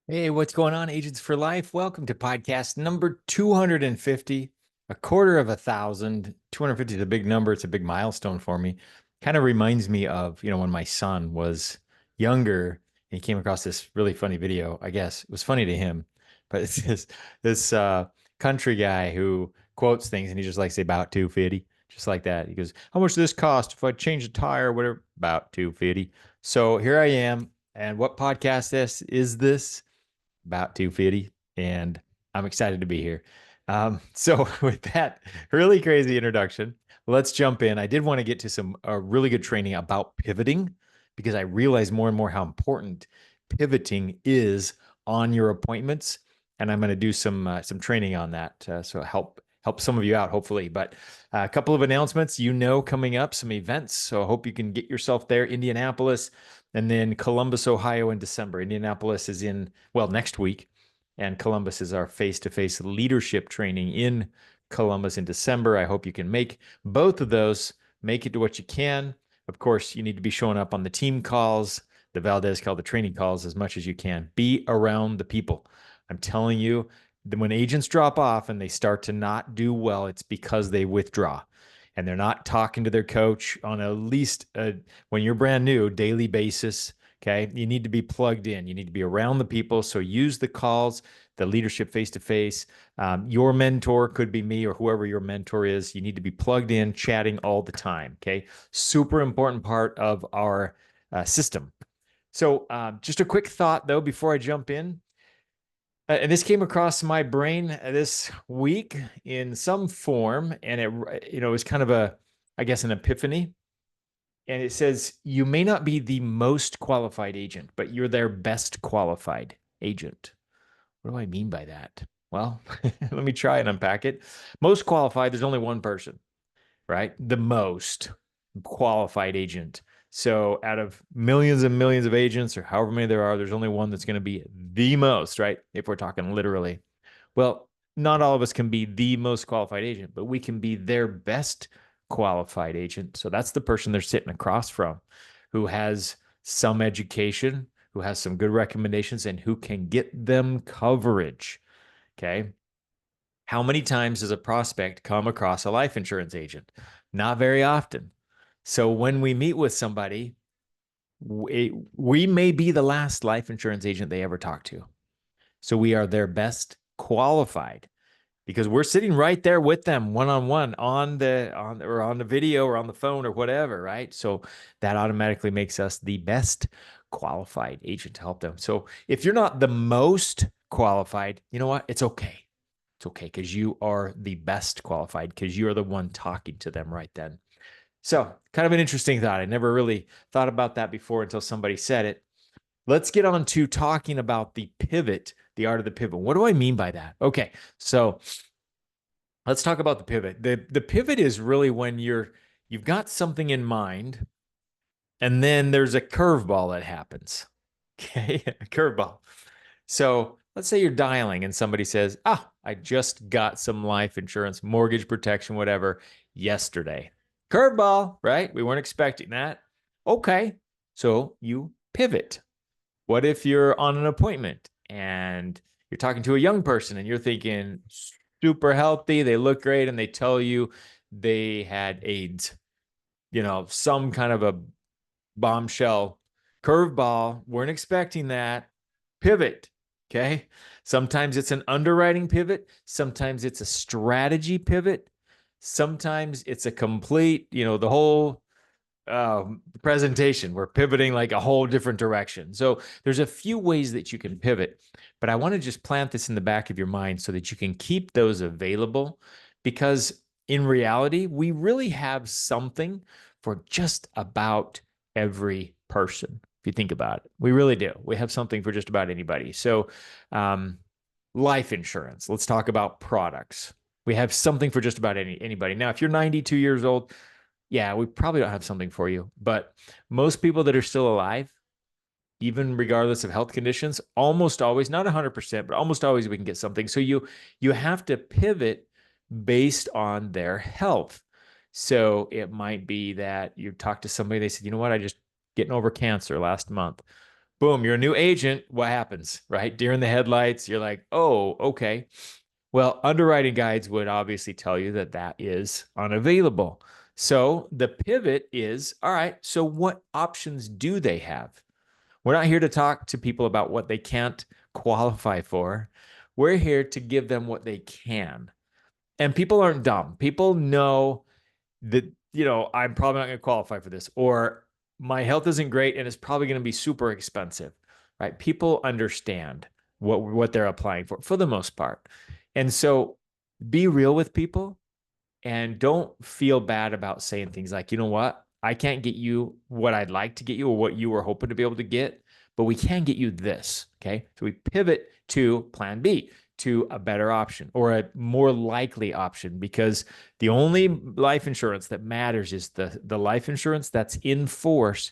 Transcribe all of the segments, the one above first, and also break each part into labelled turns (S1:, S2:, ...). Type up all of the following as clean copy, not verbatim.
S1: Hey, what's going on, Agents for Life? Welcome to podcast number 250, a quarter of 1,000. 250 is a big number. It's a big milestone for me. Kind of reminds me of, when my son was younger and he came across this really funny video. I guess it was funny to him, but it's this country guy who quotes things and he just like say about 250, just like that. He goes, "How much does this cost if I change the tire, whatever?" About 250. So here I am. And what podcast this is this? About 250, and I'm excited to be here. So with that really crazy introduction, let's jump in. I did want to get to some really good training about pivoting because I realize more and more how important pivoting is on your appointments, and I'm going to do some training on that. So help some of you out, hopefully. But a couple of announcements, coming up, some events. So I hope you can get yourself there. Indianapolis, and then Columbus, Ohio in December. Indianapolis is next week. And Columbus is our face-to-face leadership training in Columbus in December. I hope you can make both of those. Make it to what you can. Of course, you need to be showing up on the team calls, the Valdez call, the training calls as much as you can. Be around the people. I'm telling you, when agents drop off and they start to not do well, it's because they withdraw and they're not talking to their coach on at least when you're brand new daily basis. Okay, you need to be plugged in. You need to be around the people. So use the calls, the leadership face to face. Your mentor could be me or whoever your mentor is. You need to be plugged in, chatting all the time. Okay, super important part of our system. So just a quick thought though before I jump in. And this came across my brain this week in some form, and it was kind of I guess, an epiphany. And it says, you may not be the most qualified agent, but you're their best qualified agent. What do I mean by that? Well, let me try and unpack it. Most qualified, there's only one person, right? The most qualified agent. So out of millions and millions of agents, or however many there are, there's only one that's going to be the most, right? If we're talking literally. Well, not all of us can be the most qualified agent, but we can be their best qualified agent. So that's the person they're sitting across from who has some education, who has some good recommendations, and who can get them coverage. Okay. How many times does a prospect come across a life insurance agent? Not very often. So when we meet with somebody, we may be the last life insurance agent they ever talk to. So we are their best qualified because we're sitting right there with them one on one on the video or on the phone or whatever, right? So that automatically makes us the best qualified agent to help them. So if you're not the most qualified, you know what? It's okay. It's okay because you are the best qualified because you're the one talking to them right then. So, kind of an interesting thought. I never really thought about that before until somebody said it. Let's get on to talking about the pivot, the art of the pivot. What do I mean by that? Okay, so let's talk about the pivot. The pivot is really when you've got something in mind, and then there's a curveball that happens. Okay, a curveball. So let's say you're dialing and somebody says, I just got some life insurance, mortgage protection, whatever, yesterday. Curveball, right? We weren't expecting that. Okay. So you pivot. What if you're on an appointment and you're talking to a young person and you're thinking super healthy, they look great, and they tell you they had AIDS, some kind of a bombshell curveball. Weren't expecting that. Pivot. Okay. Sometimes it's an underwriting pivot. Sometimes it's a strategy pivot. Sometimes it's a complete, the whole presentation. We're pivoting like a whole different direction. So there's a few ways that you can pivot, but I want to just plant this in the back of your mind so that you can keep those available because in reality, we really have something for just about every person. If you think about it, we really do. We have something for just about anybody. So, life insurance, let's talk about products. We have something for just about anybody. Now, if you're 92 years old, yeah, we probably don't have something for you. But most people that are still alive, even regardless of health conditions, almost always, not 100%, but almost always we can get something. So you have to pivot based on their health. So it might be that you talk to somebody, they said, you know what, I just getting over cancer last month. Boom, you're a new agent. What happens, right? Deer in the headlights. You're like, oh, okay. Well, underwriting guides would obviously tell you that that is unavailable. So the pivot is, all right, so what options do they have? We're not here to talk to people about what they can't qualify for. We're here to give them what they can. And people aren't dumb. People know that, I'm probably not going to qualify for this, or my health isn't great and it's probably going to be super expensive, right? People understand what they're applying for the most part. And so be real with people and don't feel bad about saying things like, you know what? I can't get you what I'd like to get you or what you were hoping to be able to get, but we can get you this. Okay. So we pivot to plan B, to a better option or a more likely option, because the only life insurance that matters is the life insurance that's in force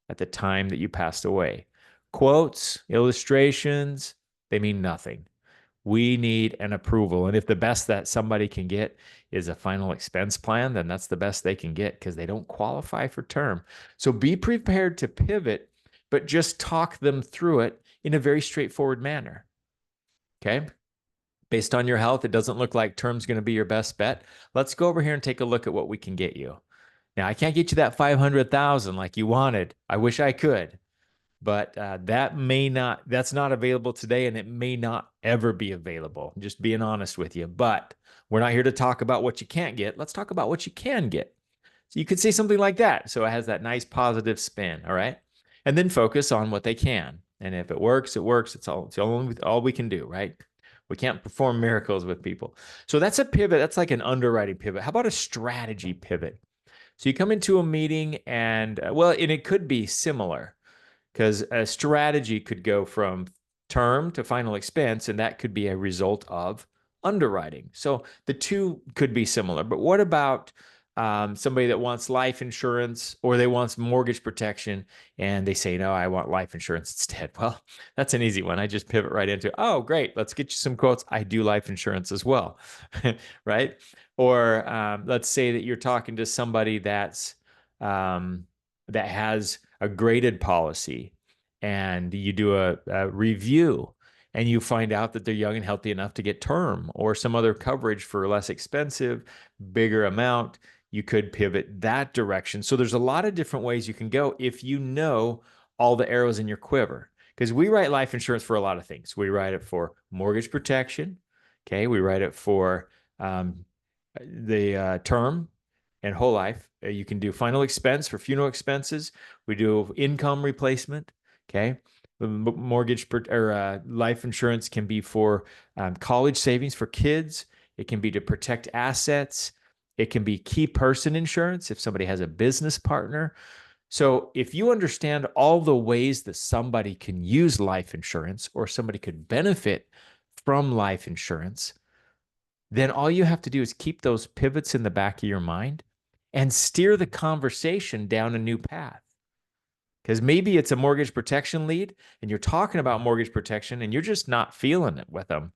S1: at the time that you passed away. Quotes, illustrations, they mean nothing. We need an approval. And if the best that somebody can get is a final expense plan, then that's the best they can get because they don't qualify for term. So be prepared to pivot, but just talk them through it in a very straightforward manner. Okay. Based on your health, it doesn't look like term's going to be your best bet. Let's go over here and take a look at what we can get you. Now, I can't get you that 500,000 like you wanted. I wish I could, but that's not available today, and it may not ever be available. Just being honest with you. But we're not here to talk about what you can't get. Let's talk about what you can get. So you could say something like that. So it has that nice positive spin. All right. And then focus on what they can. And if it works, it works. It's all we can do, right? We can't perform miracles with people. So that's a pivot. That's like an underwriting pivot. How about a strategy pivot? So you come into a meeting and, and it could be similar because a strategy could go from term to final expense, and that could be a result of underwriting. So the two could be similar. But what about somebody that wants life insurance or they wants mortgage protection and they say, no, I want life insurance instead? Well, that's an easy one. I just pivot right into, oh, great, let's get you some quotes. I do life insurance as well, right? Or let's say that you're talking to somebody that has a graded policy and you do a review and you find out that they're young and healthy enough to get term or some other coverage for less expensive, bigger amount, you could pivot that direction. So there's a lot of different ways you can go if you know all the arrows in your quiver. Because we write life insurance for a lot of things. We write it for mortgage protection. Okay. We write it for the term and whole life. You can do final expense for funeral expenses. We do income replacement. Okay. Mortgage or life insurance can be for college savings for kids. It can be to protect assets. It can be key person insurance if somebody has a business partner. So if you understand all the ways that somebody can use life insurance or somebody could benefit from life insurance, then all you have to do is keep those pivots in the back of your mind and steer the conversation down a new path. Because maybe it's a mortgage protection lead and you're talking about mortgage protection and you're just not feeling it with them.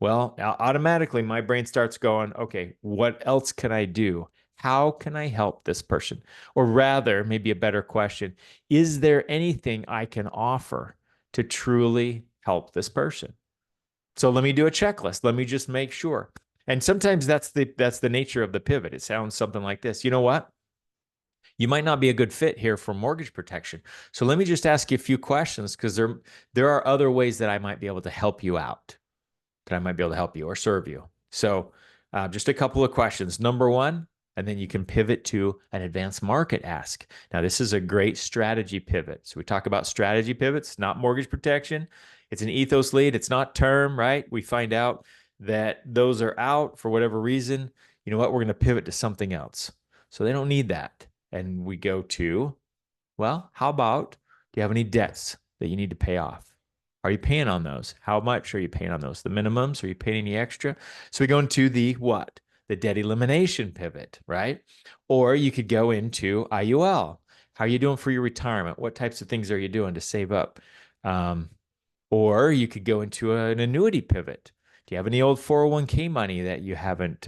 S1: Well, automatically my brain starts going, okay, what else can I do? How can I help this person? Or rather, maybe a better question, is there anything I can offer to truly help this person? So let me do a checklist. Let me just make sure. And sometimes that's the nature of the pivot. It sounds something like this. You know what? You might not be a good fit here for mortgage protection. So let me just ask you a few questions because there are other ways that I might be able to help you out, that I might be able to help you or serve you. So just a couple of questions. Number one, and then you can pivot to an advanced market ask. Now, this is a great strategy pivot. So we talk about strategy pivots, not mortgage protection. It's an ethos lead. It's not term, right? We find out that those are out for whatever reason. You know what? We're going to pivot to something else. So they don't need that. And we go to, well, how about, do you have any debts that you need to pay off? Are you paying on those? How much are you paying on those? The minimums? Are you paying any extra? So we go into the what? The debt elimination pivot, right? Or you could go into IUL. How are you doing for your retirement? What types of things are you doing to save up? Or you could go into an annuity pivot. Do you have any old 401k money that you haven't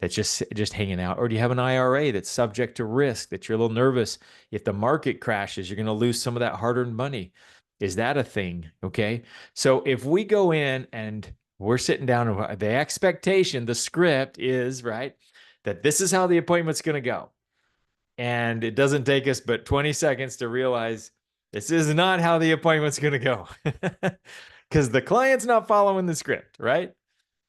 S1: that's just hanging out? Or do you have an IRA that's subject to risk, that you're a little nervous if the market crashes, you're going to lose some of that hard-earned money? Is that a thing? Okay. So if we go in and we're sitting down and the expectation, the script is, right, that this is how the appointment's going to go. And it doesn't take us but 20 seconds to realize this is not how the appointment's going to go. Because the client's not following the script, right?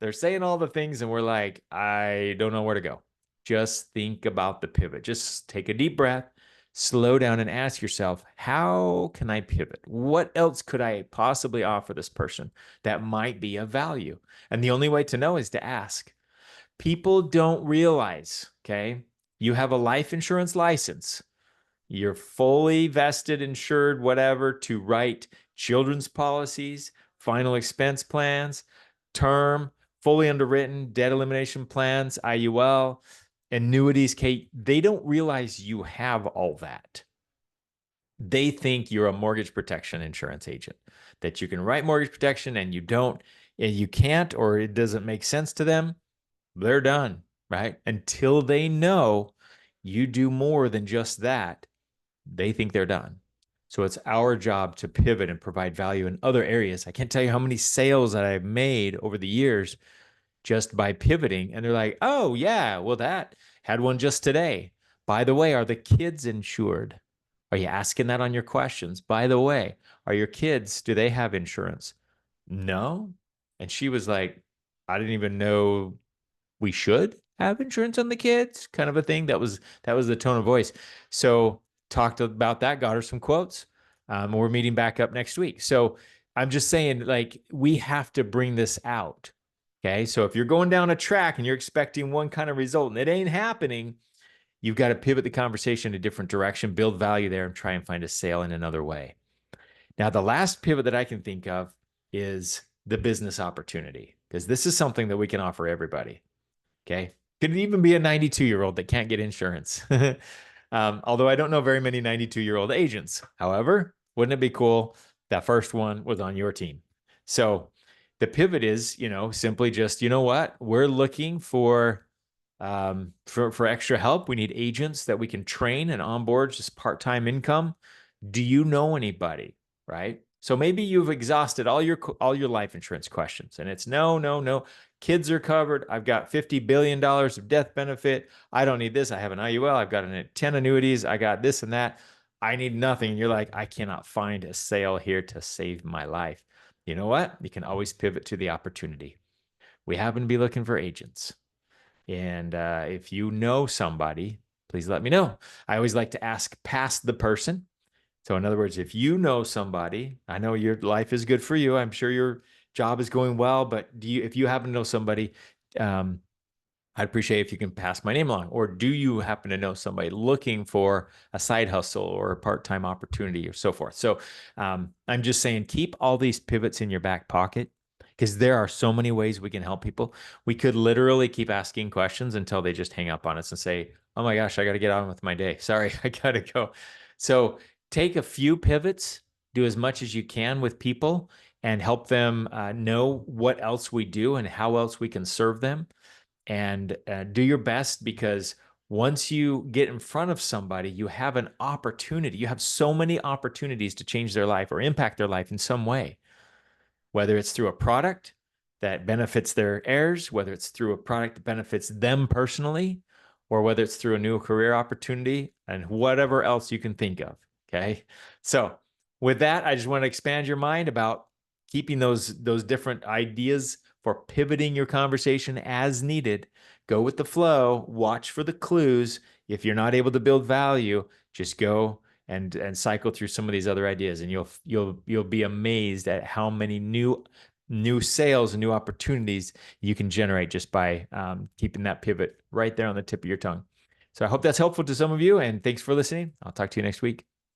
S1: They're saying all the things and we're like, I don't know where to go. Just think about the pivot. Just take a deep breath, slow down, and ask yourself, how can I pivot? What else could I possibly offer this person that might be of value? And the only way to know is to ask. People don't realize, okay, you have a life insurance license. You're fully vested, insured, whatever, to write children's policies, final expense plans, term, fully underwritten, debt elimination plans, IUL, annuities, Kate. They don't realize you have all that. They think you're a mortgage protection insurance agent, that you can write mortgage protection and you don't, and you can't, or it doesn't make sense to them. They're done, right? Until they know you do more than just that, they think they're done. So it's our job to pivot and provide value in other areas. I can't tell you how many sales that I've made over the years just by pivoting. And they're like, oh, yeah, well, that had one just today. By the way, are the kids insured? Are you asking that on your questions? By the way, are your kids, do they have insurance? No. And she was like, I didn't even know we should have insurance on the kids, kind of a thing. That was the tone of voice. So talked about that, got her some quotes. We're meeting back up next week. So I'm just saying, like, we have to bring this out. Okay. So if you're going down a track and you're expecting one kind of result and it ain't happening, you've got to pivot the conversation in a different direction, build value there, and try and find a sale in another way. Now, the last pivot that I can think of is the business opportunity, because this is something that we can offer everybody. Okay. Could even be a 92-year-old that can't get insurance. Although I don't know very many 92-year-old agents. However, wouldn't it be cool? That first one was on your team. So the pivot is, simply just, you know what? We're looking for extra help. We need agents that we can train and onboard, just part-time income. Do you know anybody? Right? So maybe you've exhausted all your life insurance questions, and it's no. Kids are covered. I've got $50 billion of death benefit. I don't need this. I have an IUL. I've got 10 annuities. I got this and that. I need nothing. And you're like, I cannot find a sale here to save my life. You know what? You can always pivot to the opportunity. We happen to be looking for agents. And if you know somebody, please let me know. I always like to ask past the person. So in other words, if you know somebody, I know your life is good for you. I'm sure your job is going well, but if you happen to know somebody, I'd appreciate if you can pass my name along. Or do you happen to know somebody looking for a side hustle or a part-time opportunity or so forth? So I'm just saying, keep all these pivots in your back pocket, because there are so many ways we can help people. We could literally keep asking questions until they just hang up on us and say, oh my gosh, I got to get on with my day. Sorry, I got to go. So take a few pivots, do as much as you can with people, and help them know what else we do and how else we can serve them. And do your best, because once you get in front of somebody, you have an opportunity. You have so many opportunities to change their life or impact their life in some way, whether it's through a product that benefits their heirs, whether it's through a product that benefits them personally, or whether it's through a new career opportunity, and whatever else you can think of. Okay. So with that, I just want to expand your mind about keeping those different ideas for pivoting your conversation as needed. Go with the flow, watch for the clues. If you're not able to build value, just go and cycle through some of these other ideas, and you'll be amazed at how many new sales and new opportunities you can generate just by keeping that pivot right there on the tip of your tongue. So I hope that's helpful to some of you, and thanks for listening. I'll talk to you next week.